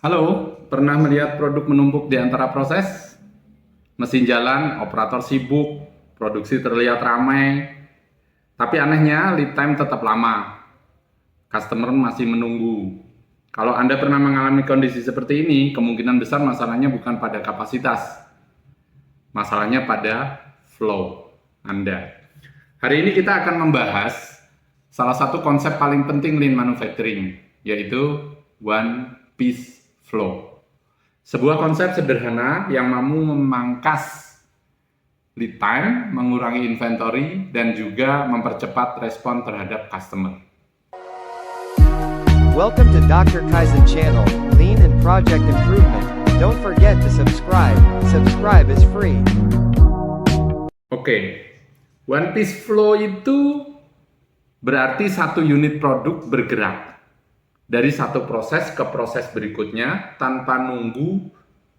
Halo, pernah melihat produk menumpuk di antara proses? Mesin jalan, operator sibuk, produksi terlihat ramai, tapi anehnya lead time tetap lama. Customer masih menunggu. Kalau Anda pernah mengalami kondisi seperti ini, kemungkinan besar masalahnya bukan pada kapasitas, masalahnya pada flow Anda. Hari ini kita akan membahas salah satu konsep paling penting Lean Manufacturing, yaitu One Piece Flow. Sebuah konsep sederhana yang mampu memangkas lead time, mengurangi inventory, dan juga mempercepat respon terhadap customer. Welcome to Dr. Kaizen channel, Lean and Project Improvement. Don't forget to subscribe. Subscribe is free. Oke, One Piece Flow itu berarti satu unit produk bergerak dari satu proses ke proses berikutnya tanpa nunggu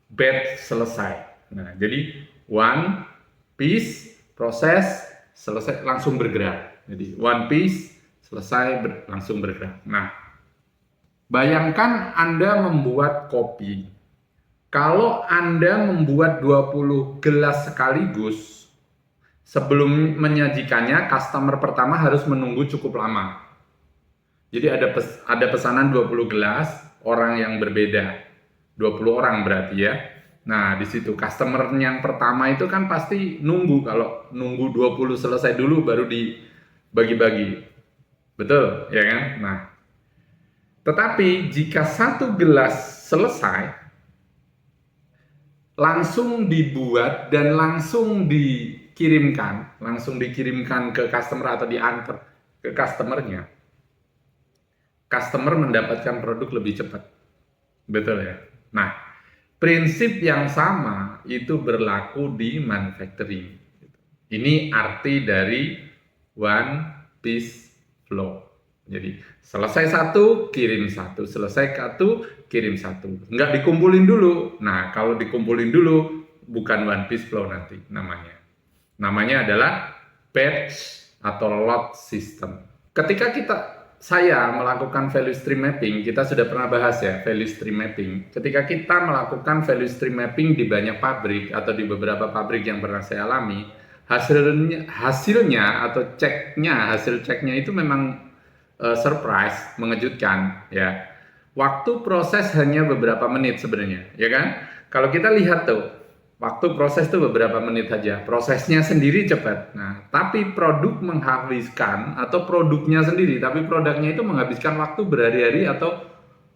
batch selesai. Nah, jadi one piece proses selesai langsung bergerak. Jadi one piece selesai langsung bergerak. Nah, bayangkan Anda membuat kopi. Kalau Anda membuat 20 gelas sekaligus, sebelum menyajikannya, customer pertama harus menunggu cukup lama. Jadi ada pesanan 20 gelas, orang yang berbeda. 20 orang berarti ya. Nah, di situ customer yang pertama itu kan pasti nunggu, kalau nunggu 20 selesai dulu baru dibagi-bagi. Betul, ya kan? Nah, tetapi jika satu gelas selesai, langsung dibuat dan langsung dikirimkan ke customer atau diantar ke customernya, customer mendapatkan produk lebih cepat. Betul ya? Nah, prinsip yang sama itu berlaku di manufacturing. Ini arti dari one piece flow. Jadi, selesai satu, kirim satu. Selesai satu, kirim satu. Nggak dikumpulin dulu. Nah, kalau dikumpulin dulu, bukan one piece flow nanti namanya. Namanya adalah batch atau lot system. Ketika saya melakukan value stream mapping, kita sudah pernah bahas ya value stream mapping. Ketika kita melakukan value stream mapping di banyak pabrik atau di beberapa pabrik yang pernah saya alami, hasilnya atau hasil ceknya itu memang surprise, mengejutkan ya. Waktu proses hanya beberapa menit sebenarnya, ya kan? Kalau kita lihat tuh, waktu proses itu beberapa menit saja, prosesnya sendiri cepat. Nah, tapi produk menghabiskan, atau produknya sendiri, tapi produknya itu menghabiskan waktu berhari-hari atau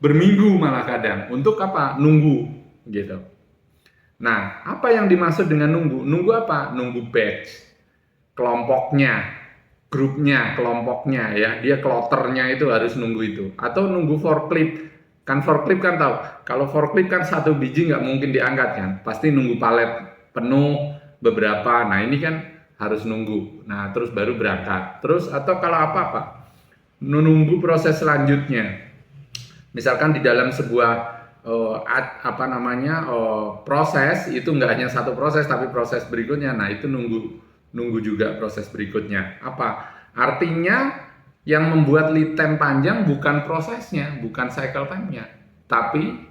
berminggu malah kadang. Untuk apa? Nunggu, gitu. Nah, apa yang dimaksud dengan nunggu? Nunggu apa? Nunggu batch, kelompoknya, grupnya, kelompoknya ya. Dia kloternya itu harus nunggu itu. Atau nunggu forklift. Kan forklift kan tahu, kalau forklift kan satu biji nggak mungkin diangkat kan, pasti nunggu palet penuh beberapa. Nah, ini kan harus nunggu. Nah, terus baru berangkat. Terus atau kalau apa-apa, menunggu proses selanjutnya. Misalkan di dalam sebuah proses itu nggak hanya satu proses tapi proses berikutnya. Nah, itu nunggu juga proses berikutnya. Apa artinya? Yang membuat lead time panjang bukan prosesnya, bukan cycle time-nya, tapi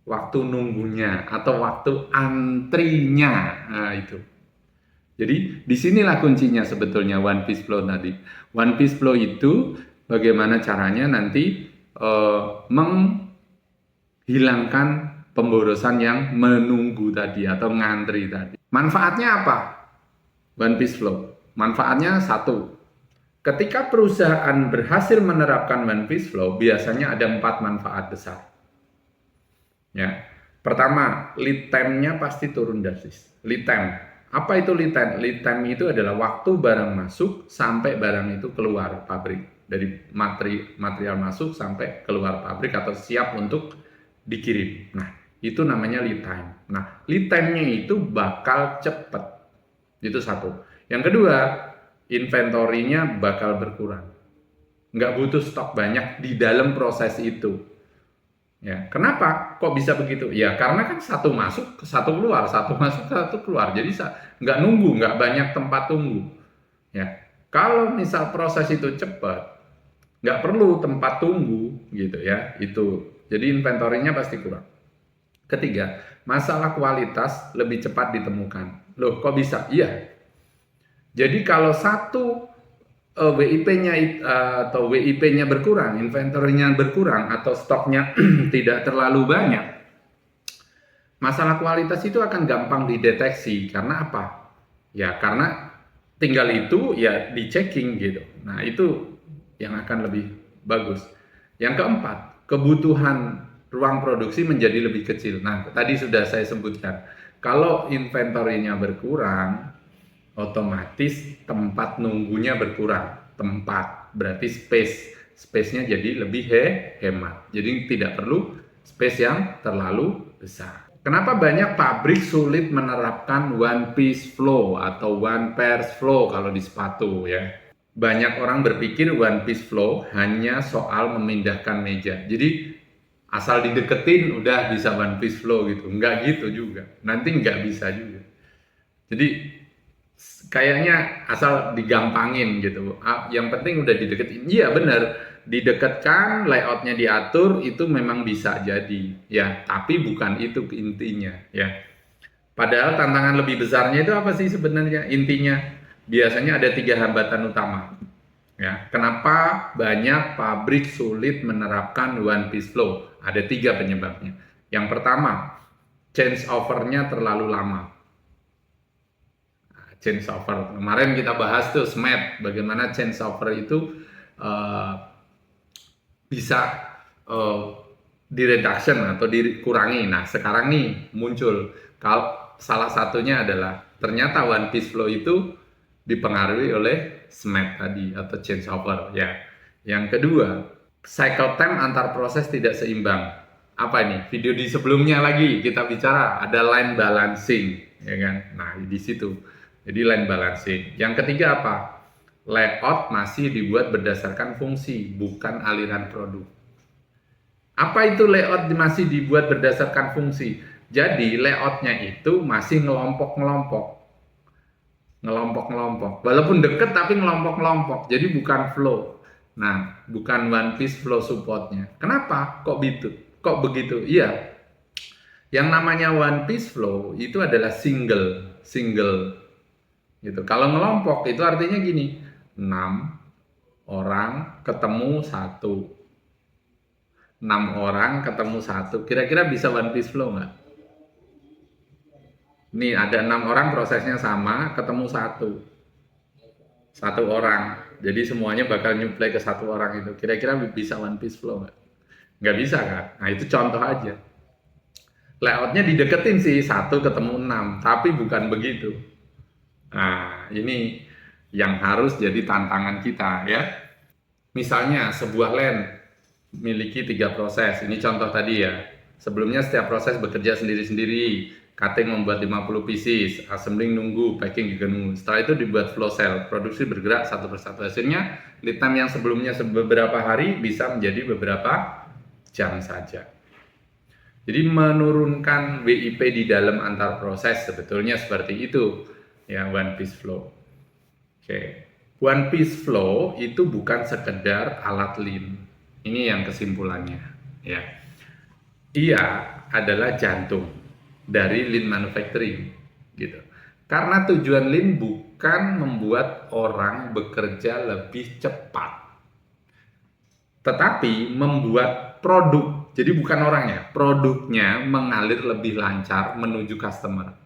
waktu nunggunya atau waktu antrinya. Nah, itu. Jadi disinilah kuncinya sebetulnya one piece flow tadi. One piece flow itu bagaimana caranya nanti menghilangkan pemborosan yang menunggu tadi atau ngantri tadi. Manfaatnya apa? One piece flow. Manfaatnya satu. Ketika perusahaan berhasil menerapkan one piece flow, biasanya ada 4 manfaat besar. Ya. Pertama, lead time-nya pasti turun drastis. Lead time. Apa itu lead time? Lead time itu adalah waktu barang masuk sampai barang itu keluar pabrik. Dari material masuk sampai keluar pabrik atau siap untuk dikirim. Nah, itu namanya lead time. Nah, lead time-nya itu bakal cepat. Itu satu. Yang kedua, inventorinya bakal berkurang. Nggak butuh stok banyak di dalam proses itu. Ya, kenapa? Kok bisa begitu? Ya, karena kan satu masuk, satu keluar, satu masuk, satu keluar. Jadi nggak nunggu, nggak banyak tempat tunggu. Ya, kalau misal proses itu cepat, nggak perlu tempat tunggu, gitu ya. Itu Jadi inventory-nya pasti kurang. Ketiga, masalah kualitas lebih cepat ditemukan. Loh, kok bisa? Iya. Jadi kalau satu WIP-nya atau WIP-nya berkurang, inventory-nya berkurang atau stoknya tidak terlalu banyak, masalah kualitas itu akan gampang dideteksi. Karena apa? Ya karena tinggal itu ya di-checking gitu. Nah, itu yang akan lebih bagus. Yang keempat, kebutuhan ruang produksi menjadi lebih kecil. Nah, tadi sudah saya sebutkan. Kalau inventory-nya berkurang, otomatis tempat nunggunya berkurang. Tempat berarti space-nya jadi lebih hemat. Jadi tidak perlu space yang terlalu besar. Kenapa banyak pabrik sulit menerapkan one piece flow atau one pairs flow kalau di sepatu ya? Banyak orang berpikir one piece flow hanya soal memindahkan meja. Jadi asal dideketin udah bisa one piece flow gitu. Enggak gitu juga. Nanti enggak bisa juga. Jadi kayaknya asal digampangin gitu. Yang penting udah dideketin. Iya benar, didekatkan, layoutnya diatur, itu memang bisa jadi. Ya, tapi bukan itu intinya. Ya, padahal tantangan lebih besarnya itu apa sih sebenarnya? Intinya biasanya ada 3 hambatan utama. Ya, kenapa banyak pabrik sulit menerapkan one piece flow? Ada 3 penyebabnya. Yang pertama, change over-nya terlalu lama. Change over. Kemarin kita bahas tuh SMAT, bagaimana change over itu bisa di-reduction atau dikurangi. Nah, sekarang nih muncul kalau salah satunya adalah ternyata one piece flow itu dipengaruhi oleh SMAT tadi atau change over ya. Yang kedua, cycle time antar proses tidak seimbang. Apa ini? Video di sebelumnya lagi kita bicara ada line balancing, ya kan? Nah, di situ. Jadi line balancing. Yang ketiga apa? Layout masih dibuat berdasarkan fungsi, bukan aliran produk. Apa itu layout masih dibuat berdasarkan fungsi? Jadi layoutnya itu masih ngelompok-ngelompok. Walaupun deket tapi ngelompok-ngelompok. Jadi bukan flow. Nah, bukan one piece flow supportnya. Kenapa? Kok begitu? Iya. Yang namanya one piece flow itu adalah single gitu. Kalau ngelompok itu artinya gini, 6 orang ketemu 1. 6 orang ketemu 1. Kira-kira bisa one piece flow nggak? Nih ada 6 orang prosesnya sama, ketemu 1 orang. Jadi semuanya bakal nyuplai ke 1 orang itu. Kira-kira bisa one piece flow nggak? Nggak bisa kan? Nah itu contoh aja. Layoutnya dideketin sih 1 ketemu 6, tapi bukan begitu. Nah, ini yang harus jadi tantangan kita ya. Misalnya sebuah land memiliki 3 proses. Ini contoh tadi ya. Sebelumnya setiap proses bekerja sendiri-sendiri. Cutting membuat 50 pieces, assembling nunggu, packing juga nunggu. Setelah itu dibuat flow cell, produksi bergerak satu persatu. Hasilnya lead time yang sebelumnya beberapa hari bisa menjadi beberapa jam saja. Jadi menurunkan WIP di dalam antar proses sebetulnya seperti itu. Ya, one piece flow. Oke. One piece flow itu bukan sekedar alat lean. Ini yang kesimpulannya, ya. Ia adalah jantung dari lean manufacturing, gitu. Karena tujuan lean bukan membuat orang bekerja lebih cepat, tetapi membuat produk. Jadi bukan orangnya, produknya mengalir lebih lancar menuju customer.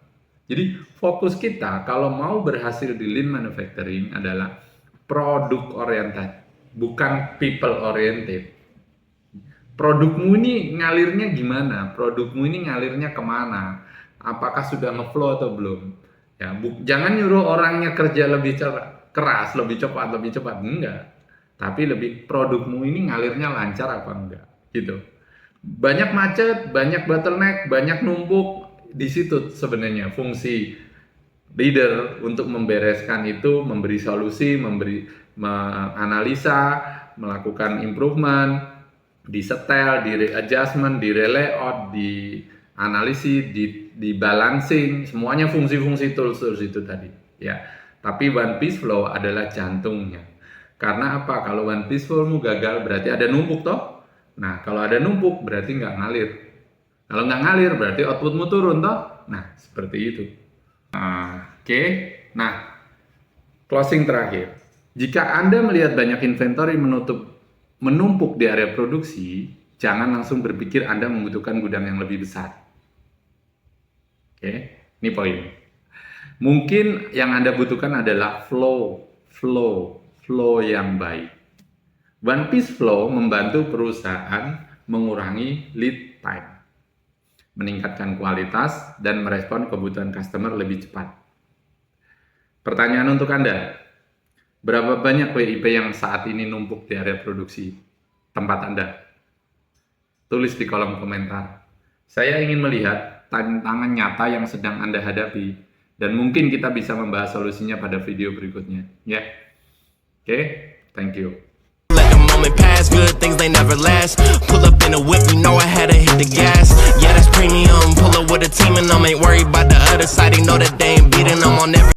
Jadi fokus kita kalau mau berhasil di lean manufacturing adalah produk oriented, bukan people oriented. Produkmu ini ngalirnya gimana? Produkmu ini ngalirnya kemana? Apakah sudah ngeflow atau belum? Ya, jangan nyuruh orangnya kerja lebih keras, lebih cepat, enggak. Tapi lebih produkmu ini ngalirnya lancar apa enggak? Gitu. Banyak macet, banyak bottleneck, banyak numpuk. Di situ sebenarnya fungsi leader untuk membereskan itu, memberi solusi, menganalisa, melakukan improvement, disetel, di readjustment, di relayout, di analisis, di balancing, semuanya fungsi-fungsi tools itu tadi ya. Tapi one piece flow adalah jantungnya. Karena apa? Kalau one piece flow gagal berarti ada numpuk toh. Nah, kalau ada numpuk berarti nggak ngalir. Kalau nggak ngalir berarti outputmu turun toh. Nah, seperti itu. Oke. Nah, closing terakhir. Jika Anda melihat banyak inventory menumpuk di area produksi, jangan langsung berpikir Anda membutuhkan gudang yang lebih besar. Oke, ini poin. Mungkin yang Anda butuhkan adalah flow yang baik. One piece flow membantu perusahaan mengurangi lead time, meningkatkan kualitas, dan merespon kebutuhan customer lebih cepat. Pertanyaan untuk Anda, berapa banyak WIP yang saat ini numpuk di area produksi tempat Anda? Tulis di kolom komentar. Saya ingin melihat tantangan nyata yang sedang Anda hadapi, dan mungkin kita bisa membahas solusinya pada video berikutnya. Ya, oke, thank you. Pass good things, they never last. Pull up in a whip, you know I had to hit the gas. Yeah, that's premium. Pull up with a team and them, ain't worried about the other side. They know that they ain't beating them on every